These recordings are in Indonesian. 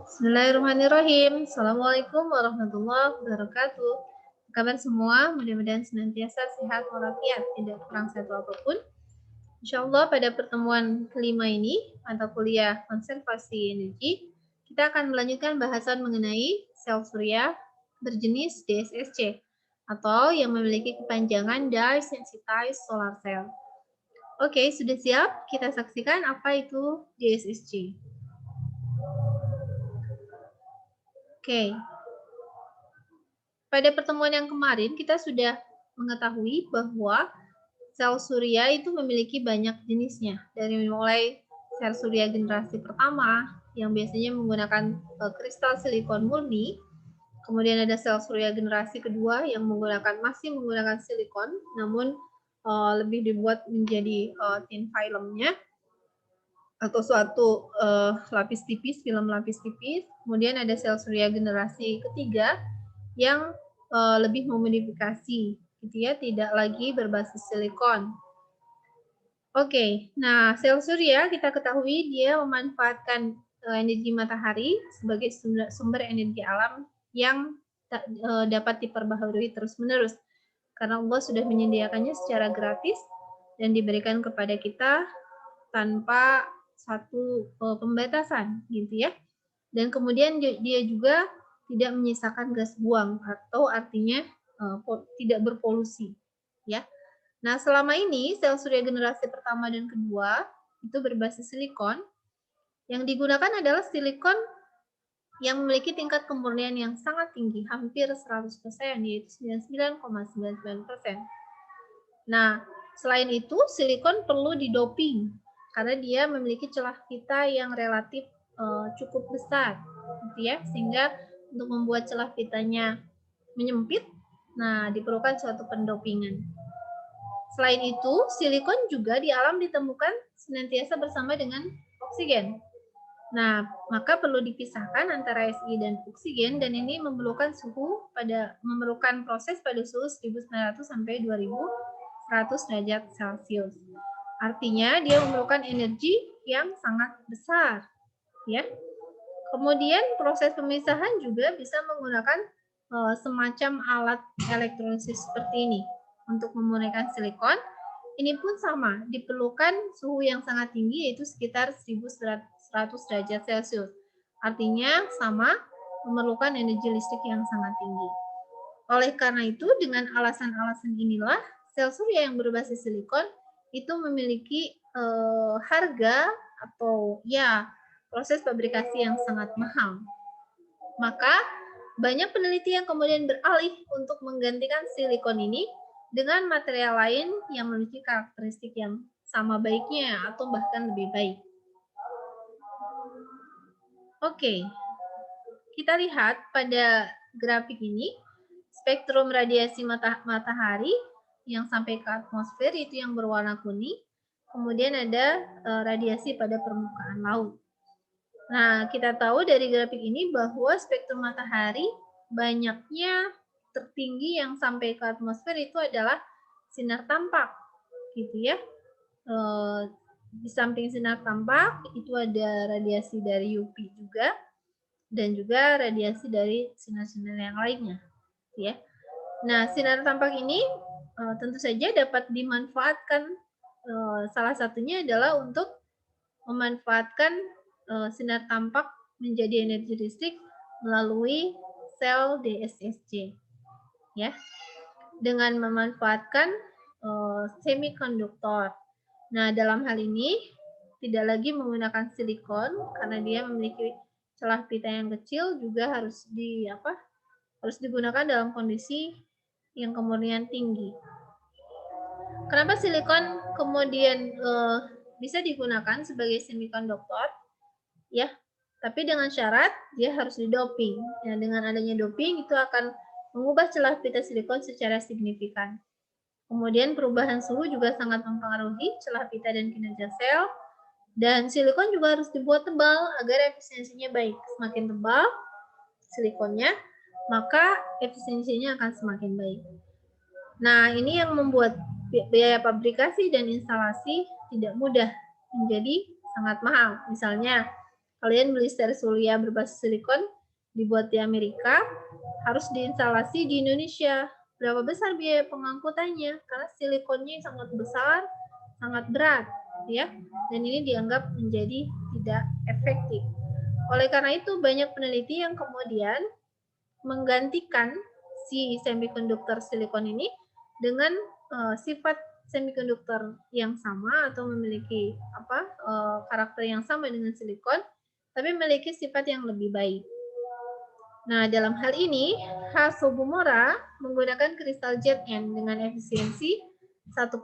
Bismillahirrahmanirrahim. Assalamualaikum warahmatullahi wabarakatuh. Apa kabar semua? Mudah-mudahan senantiasa sehat walafiat, tidak kurang satu apapun. Insya Allah pada pertemuan kelima ini, mata kuliah konservasi energi, kita akan melanjutkan bahasan mengenai sel surya berjenis DSSC atau yang memiliki kepanjangan Dye Sensitized Solar Cell. Oke, sudah siap? Kita saksikan apa itu DSSC. Oke. Pada pertemuan yang kemarin kita sudah mengetahui bahwa sel surya itu memiliki banyak jenisnya. Dari mulai sel surya generasi pertama yang biasanya menggunakan kristal silikon murni, kemudian ada sel surya generasi kedua yang masih menggunakan silikon, namun lebih dibuat menjadi thin filmnya atau suatu lapis tipis, film lapis tipis. Kemudian ada sel surya generasi ketiga yang lebih memodifikasi, gitu ya, tidak lagi berbasis silikon. Oke, nah sel surya kita ketahui dia memanfaatkan energi matahari sebagai sumber energi alam yang dapat diperbaharui terus-menerus. Karena Allah sudah menyediakannya secara gratis dan diberikan kepada kita tanpa satu pembatasan, gitu ya. Dan kemudian dia juga tidak menyisakan gas buang atau artinya tidak berpolusi, ya. Nah, selama ini sel surya generasi pertama dan kedua itu berbasis silikon. Yang digunakan adalah silikon yang memiliki tingkat kemurnian yang sangat tinggi, hampir 100%, yaitu 99,99%. Nah, selain itu silikon perlu didoping karena dia memiliki celah pita yang relatif cukup besar, gitu ya, sehingga untuk membuat celah pitanya menyempit, nah diperlukan suatu pendopingan. Selain itu, silikon juga di alam ditemukan senantiasa bersama dengan oksigen. Nah, maka perlu dipisahkan antara Si dan oksigen, dan ini memerlukan proses pada suhu 1900 sampai 2100 derajat Celcius. Artinya dia memerlukan energi yang sangat besar, ya. Kemudian proses pemisahan juga bisa menggunakan semacam alat elektrolisis seperti ini. Untuk memurnikan silikon, ini pun sama, diperlukan suhu yang sangat tinggi, yaitu sekitar 1100 derajat Celcius. Artinya sama, memerlukan energi listrik yang sangat tinggi. Oleh karena itu, dengan alasan-alasan inilah, sel surya yang berbasis silikon itu memiliki harga atau ya proses fabrikasi yang sangat mahal. Maka banyak peneliti yang kemudian beralih untuk menggantikan silikon ini dengan material lain yang memiliki karakteristik yang sama baiknya atau bahkan lebih baik. Oke, kita lihat pada grafik ini spektrum radiasi matahari yang sampai ke atmosfer itu yang berwarna kuning. Kemudian ada radiasi pada permukaan laut. Nah, kita tahu dari grafik ini bahwa spektrum matahari banyaknya tertinggi yang sampai ke atmosfer itu adalah sinar tampak, gitu ya. Di samping sinar tampak itu ada radiasi dari UV juga, dan juga radiasi dari sinar-sinar yang lainnya, ya. Nah, sinar tampak ini tentu saja dapat dimanfaatkan. Salah satunya adalah untuk memanfaatkan sinar tampak menjadi energi listrik melalui sel DSSC, ya, dengan memanfaatkan semikonduktor. Nah, dalam hal ini tidak lagi menggunakan silikon karena dia memiliki celah pita yang kecil, juga harus digunakan dalam kondisi yang kemurnian tinggi. Kenapa silikon kemudian bisa digunakan sebagai semikonduktor? Ya, tapi dengan syarat dia harus didoping. Ya, dengan adanya doping itu akan mengubah celah pita silikon secara signifikan. Kemudian perubahan suhu juga sangat mempengaruhi celah pita dan kinerja sel. Dan silikon juga harus dibuat tebal agar efisiensinya baik. Semakin tebal silikonnya, maka efisiensinya akan semakin baik. Nah, ini yang membuat biaya fabrikasi dan instalasi tidak mudah, menjadi sangat mahal. Misalnya, Kalian beli sel surya berbasis silikon dibuat di Amerika, harus diinstalasi di Indonesia. Berapa besar biaya pengangkutannya? Karena silikonnya sangat besar, sangat berat, ya. Dan ini dianggap menjadi tidak efektif. Oleh karena itu, banyak peneliti yang kemudian menggantikan si semikonduktor silikon ini dengan sifat semikonduktor yang sama atau memiliki karakter yang sama dengan silikon, tapi memiliki sifat yang lebih baik. Nah, dalam hal ini, Hasubumura menggunakan kristal ZN dengan efisiensi 1%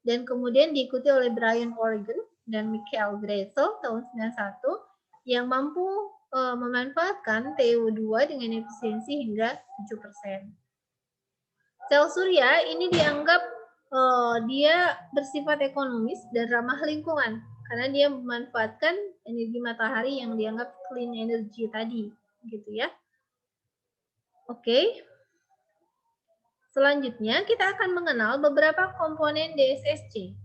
dan kemudian diikuti oleh Brian Corrigan dan Michael Greisel tahun 91 yang mampu memanfaatkan TiO2 dengan efisiensi hingga 7%. Sel surya ini dianggap dia bersifat ekonomis dan ramah lingkungan karena dia memanfaatkan energi matahari yang dianggap clean energy tadi, gitu ya. Oke. Selanjutnya kita akan mengenal beberapa komponen DSSC.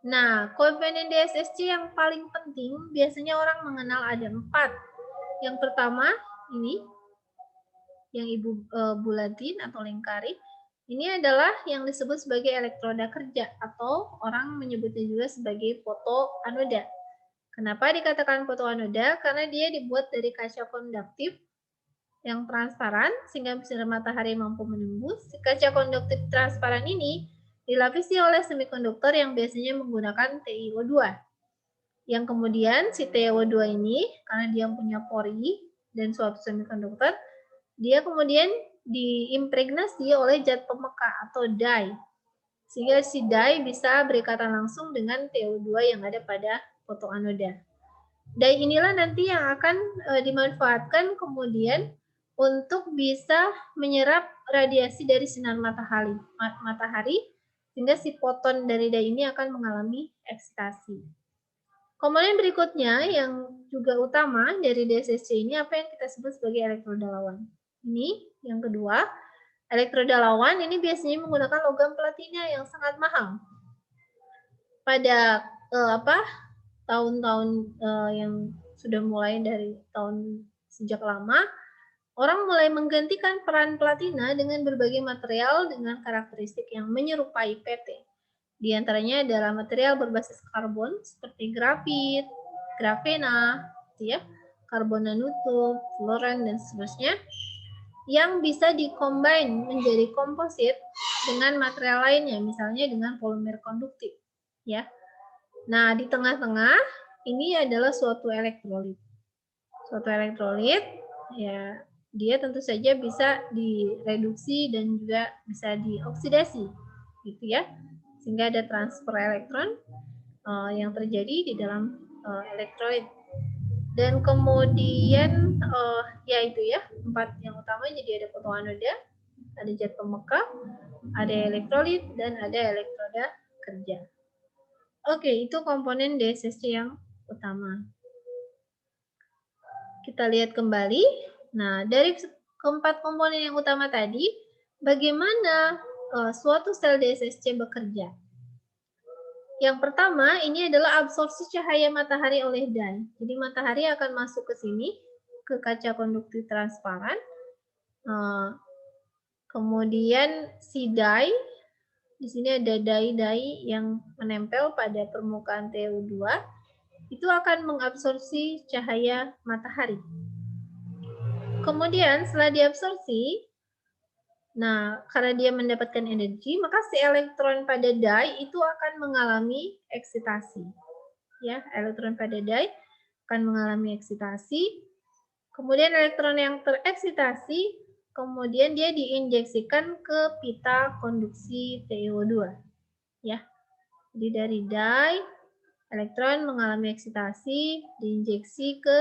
Nah, komponen DSSC yang paling penting biasanya orang mengenal ada 4. Yang pertama ini yang Ibu bulatin atau lingkari. Ini adalah yang disebut sebagai elektroda kerja atau orang menyebutnya juga sebagai fotoanoda. Kenapa dikatakan fotoanoda? Karena dia dibuat dari kaca konduktif yang transparan sehingga sinar matahari mampu menembus. Kaca konduktif transparan ini dilapisi oleh semikonduktor yang biasanya menggunakan TiO2. Yang kemudian si TiO2 ini karena dia punya pori dan suatu semikonduktor, dia kemudian diimpregnasi oleh zat pemeka atau dye. Sehingga si dye bisa berikatan langsung dengan TiO2 yang ada pada fotoanoda. Dye inilah nanti yang akan dimanfaatkan kemudian untuk bisa menyerap radiasi dari sinar matahari sehingga si foton dari dye ini akan mengalami eksitasi. Komponen berikutnya yang juga utama dari DSSC ini apa yang kita sebut sebagai elektroda lawan. Ini yang kedua, elektroda lawan ini biasanya menggunakan logam platina yang sangat mahal. Pada tahun-tahun yang sudah mulai dari tahun sejak lama, orang mulai menggantikan peran platina dengan berbagai material dengan karakteristik yang menyerupai PT. Di antaranya adalah material berbasis karbon seperti grafit, grafena, ya, karbon nanotube, fluoran dan seterusnya, yang bisa dikombin menjadi komposit dengan material lainnya, misalnya dengan polimer konduktif, ya. Nah, di tengah-tengah ini adalah suatu elektrolit. Suatu elektrolit, ya, dia tentu saja bisa direduksi dan juga bisa dioksidasi, gitu ya. Sehingga ada transfer elektron yang terjadi di dalam elektrolit. Dan kemudian yaitu ya 4 yang utama, jadi ada fotoanoda, ada zat pemeka, ada elektrolit dan ada elektroda kerja. Oke, itu komponen DSSC yang utama. Kita lihat kembali. Nah, dari keempat komponen yang utama tadi, bagaimana suatu sel DSSC bekerja? Yang pertama, ini adalah absorpsi cahaya matahari oleh dye. Jadi matahari akan masuk ke sini, ke kaca konduktif transparan. Kemudian si dye, di sini ada dye yang menempel pada permukaan TiO2, itu akan mengabsorpsi cahaya matahari. Kemudian setelah diabsorpsi, nah karena dia mendapatkan energi, maka si elektron pada dye itu akan mengalami eksitasi. Ya, elektron pada dye akan mengalami eksitasi. Kemudian elektron yang tereksitasi, kemudian dia diinjeksikan ke pita konduksi TiO2. Ya, jadi dari dye, elektron mengalami eksitasi, diinjeksi ke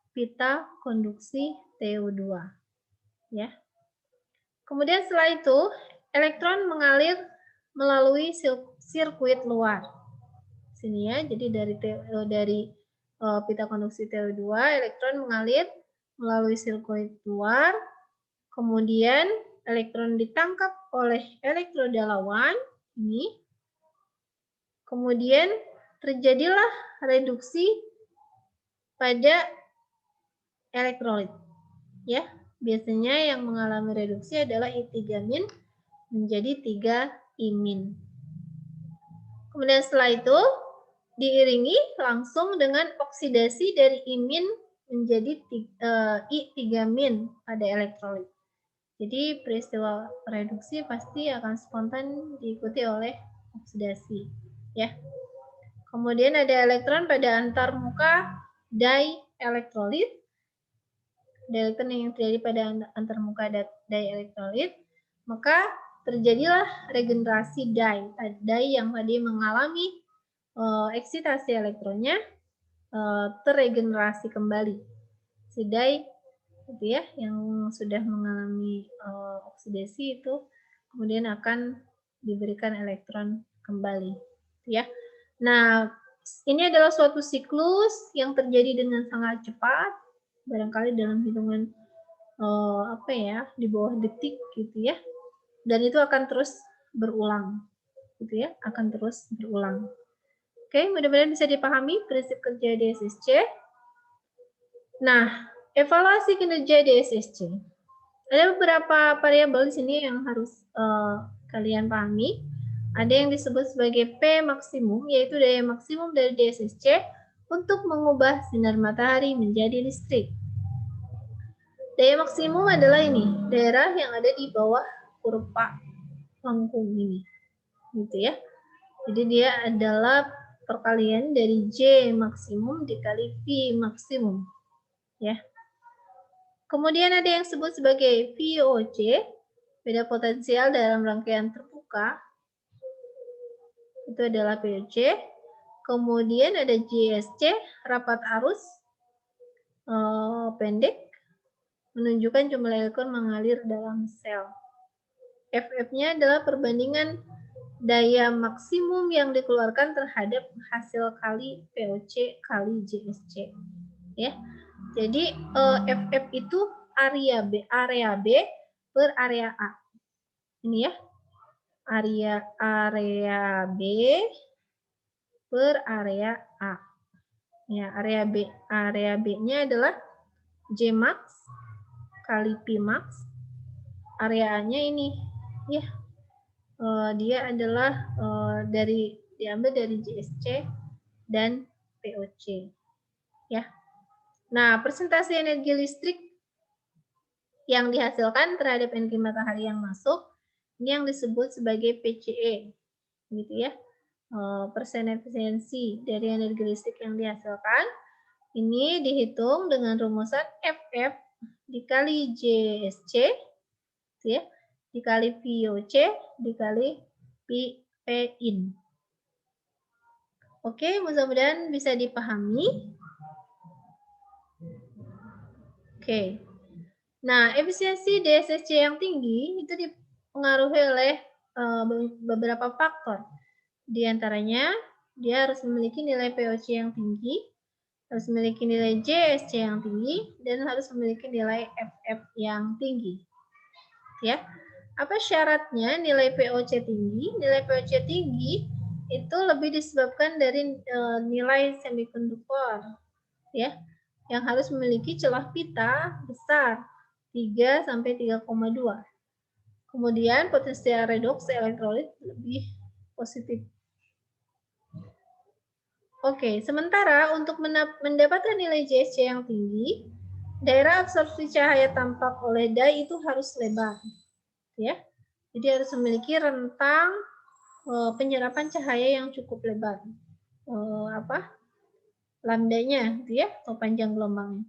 pita konduksi TiO2. Ya. Kemudian setelah itu, elektron mengalir melalui sirkuit luar. Sini ya, jadi dari pita konduksi TiO2, elektron mengalir melalui sirkuit luar. Kemudian elektron ditangkap oleh elektroda lawan ini. Kemudian terjadilah reduksi pada elektrolit. Ya, biasanya yang mengalami reduksi adalah I3- menjadi 3-imin. Kemudian setelah itu diiringi langsung dengan oksidasi dari imin menjadi I3- pada elektrolit. Jadi peristiwa reduksi pasti akan spontan diikuti oleh oksidasi, ya. Kemudian ada elektron pada antarmuka dielektrolit. Elektron yang terjadi pada antarmuka dielektrolit, maka terjadilah regenerasi dai yang tadi mengalami eksitasi elektronnya terregenerasi kembali. Si dai gitu ya, yang sudah mengalami oksidasi itu kemudian akan diberikan elektron kembali, ya. Nah, ini adalah suatu siklus yang terjadi dengan sangat cepat, barangkali dalam hitungan di bawah detik gitu ya, dan itu akan terus berulang, gitu ya, akan terus berulang. Oke, mudah-mudahan bisa dipahami prinsip kerja DSSC. Nah, evaluasi kinerja DSSC. Ada beberapa variabel di sini yang harus kalian pahami. Ada yang disebut sebagai P maksimum, yaitu daya maksimum dari DSSC untuk mengubah sinar matahari menjadi listrik. Daya maksimum adalah ini, daerah yang ada di bawah kurva lengkung ini, gitu ya. Jadi dia adalah perkalian dari J maksimum dikali V maksimum, ya. Kemudian ada yang disebut sebagai VOC, beda potensial dalam rangkaian terbuka, itu adalah VOC. Kemudian ada JSC, rapat arus pendek, menunjukkan jumlah elektron mengalir dalam sel. FF-nya adalah perbandingan daya maksimum yang dikeluarkan terhadap hasil kali VOC kali JSC, ya. Jadi FF itu area B per area A. Ini ya. Area B per area A. Ya, area B-nya adalah J max kali P max. Area A-nya ini ya. Dia adalah diambil dari JSC dan VOC, ya. Nah, persentase energi listrik yang dihasilkan terhadap energi matahari yang masuk ini yang disebut sebagai PCE, gitu ya. Persen efisiensi dari energi listrik yang dihasilkan ini dihitung dengan rumusan FF dikali JSC, gitu ya, dikali VOC dikali Pin. Oke, mudah-mudahan bisa dipahami. Oke. Nah, efisiensi DSSC yang tinggi itu dipengaruhi oleh beberapa faktor. Di antaranya, dia harus memiliki nilai VOC yang tinggi, harus memiliki nilai JSC yang tinggi, dan harus memiliki nilai FF yang tinggi. Ya. Apa syaratnya nilai VOC tinggi? Nilai VOC tinggi itu lebih disebabkan dari nilai semikonduktor, ya, yang harus memiliki celah pita besar 3 sampai 3,2. Kemudian potensial redoks elektrolit lebih positif. Oke, sementara untuk mendapatkan nilai JSC yang tinggi, daerah absorpsi cahaya tampak oleh dai itu harus lebar, ya. Jadi harus memiliki rentang penyerapan cahaya yang cukup lebar. Lambdanya, gitu ya, atau panjang gelombangnya.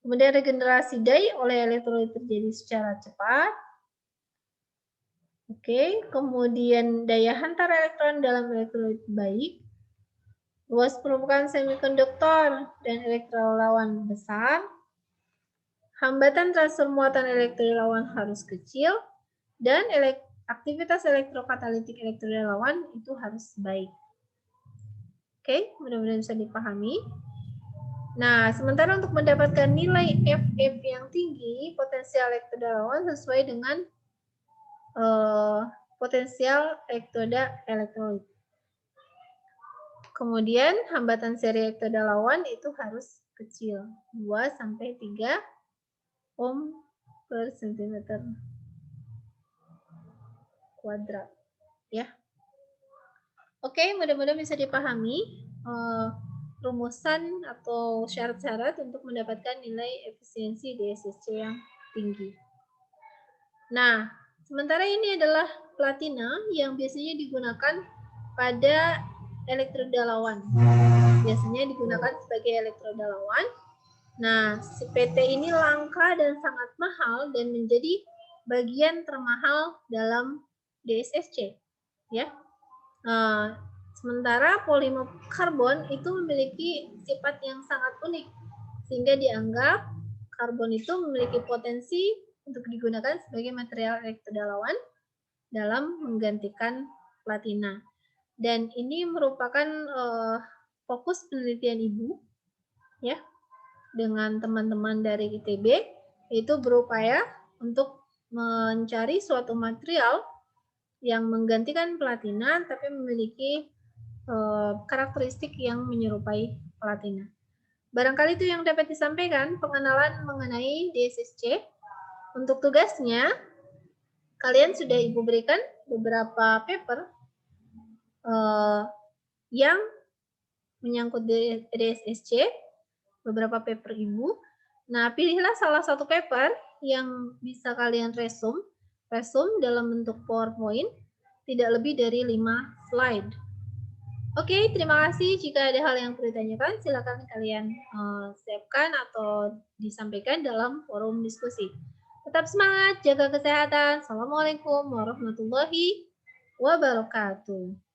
Kemudian regenerasi dai oleh elektrolit terjadi secara cepat. Oke, kemudian daya hantar elektron dalam elektrolit baik. Luas permukaan semikonduktor dan elektrolawan besar. Hambatan transfer muatan elektrolawan harus kecil. Dan aktivitas elektrokatalitik elektrolawan itu harus baik. Oke, mudah-mudahan bisa dipahami. Nah, sementara untuk mendapatkan nilai FF yang tinggi, potensial elektrolawan sesuai dengan potensial elektroda elektrolit. Kemudian hambatan seri hektodalawan itu harus kecil, 2 sampai 3 ohm per cm kuadrat, ya. Oke, mudah-mudahan bisa dipahami rumusan atau syarat-syarat untuk mendapatkan nilai efisiensi DSSC yang tinggi. Nah, sementara ini adalah platina yang biasanya digunakan pada elektroda lawan. Biasanya digunakan sebagai elektroda lawan. Nah, si PT ini langka dan sangat mahal dan menjadi bagian termahal dalam DSSC, ya. Sementara polimer karbon itu memiliki sifat yang sangat unik, sehingga dianggap karbon itu memiliki potensi untuk digunakan sebagai material elektroda lawan dalam menggantikan platina. Dan ini merupakan fokus penelitian Ibu, ya, dengan teman-teman dari ITB, yaitu berupaya untuk mencari suatu material yang menggantikan platina tapi memiliki karakteristik yang menyerupai platina. Barangkali itu yang dapat disampaikan pengenalan mengenai DSSC. Untuk tugasnya, kalian sudah Ibu berikan beberapa paper yang menyangkut DSSC, beberapa paper Ibu. Nah, pilihlah salah satu paper yang bisa kalian resume dalam bentuk PowerPoint, tidak lebih dari 5 slide. Oke, terima kasih. Jika ada hal yang perlu ditanyakan, silakan kalian siapkan atau disampaikan dalam forum diskusi. Tetap semangat, jaga kesehatan. Assalamualaikum warahmatullahi wabarakatuh.